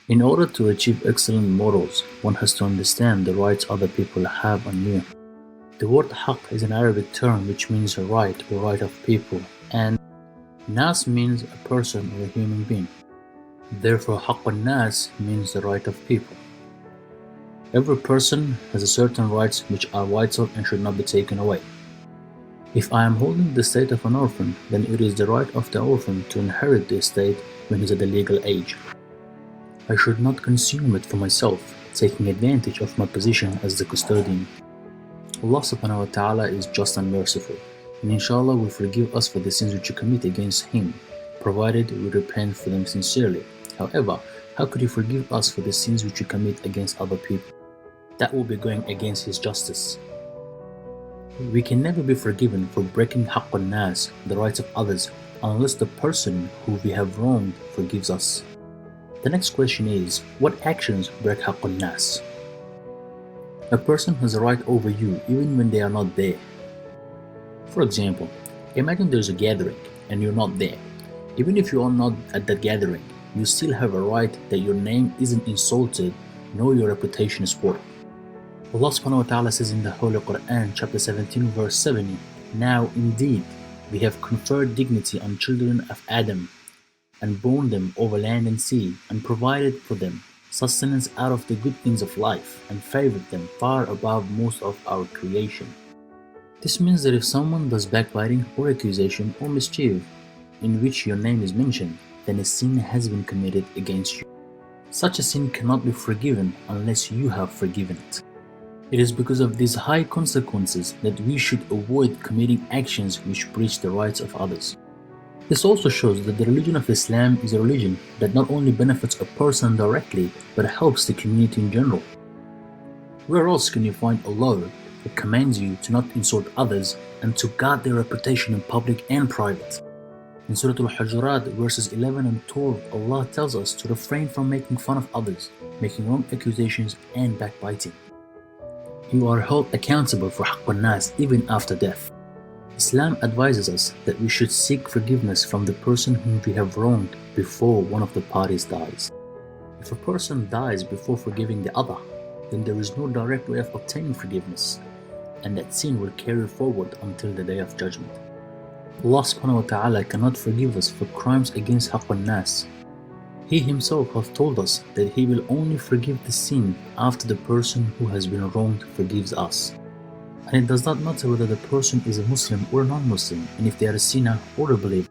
In order to achieve excellent morals, one has to understand the rights other people have on you. The word haqq is an Arabic term which means a right or right of people, and nas means a person or a human being. Therefore, haqq nas means the right of people. Every person has a certain rights which are vital and should not be taken away. If I am holding the estate of an orphan, then it is the right of the orphan to inherit the estate when he is at the legal age. I should not consume it for myself, taking advantage of my position as the custodian. Allah subhanahu wa ta'ala is just and merciful, and inshallah will forgive us for the sins which we commit against Him, provided we repent for them sincerely. However, how could He forgive us for the sins which we commit against other people? That will be going against His justice. We can never be forgiven for breaking haqq nas, the rights of others, unless the person who we have wronged forgives us. The next question is, what actions break haqq nas? A person has a right over you even when they are not there. For example, imagine there's a gathering and you're not there. Even if you are not at that gathering, you still have a right that your name isn't insulted nor your reputation is spoiled. Allah subhanahu wa ta'ala says in the Holy Quran, chapter 17, verse 70, "Now indeed, we have conferred dignity on children of Adam, and borne them over land and sea, and provided for them sustenance out of the good things of life, and favored them far above most of our creation." This means that if someone does backbiting or accusation or mischief in which your name is mentioned, then a sin has been committed against you. Such a sin cannot be forgiven unless you have forgiven it. It is because of these high consequences that we should avoid committing actions which breach the rights of others. This also shows that the religion of Islam is a religion that not only benefits a person directly, but helps the community in general. Where else can you find a law that commands you to not insult others and to guard their reputation in public and private? In Surah Al-Hujurat, verses 11 and 12, Allah tells us to refrain from making fun of others, making wrong accusations and backbiting. You are held accountable for haqq nas even after death. Islam advises us that we should seek forgiveness from the person whom we have wronged before one of the parties dies. If a person dies before forgiving the other, then there is no direct way of obtaining forgiveness, and that sin will carry forward until the Day of Judgment. Allah subhanahu wa ta'ala cannot forgive us for crimes against haqq nas. He Himself has told us that He will only forgive the sin after the person who has been wronged forgives us. And it does not matter whether the person is a Muslim or a non-Muslim, and if they are a sinner or a believer.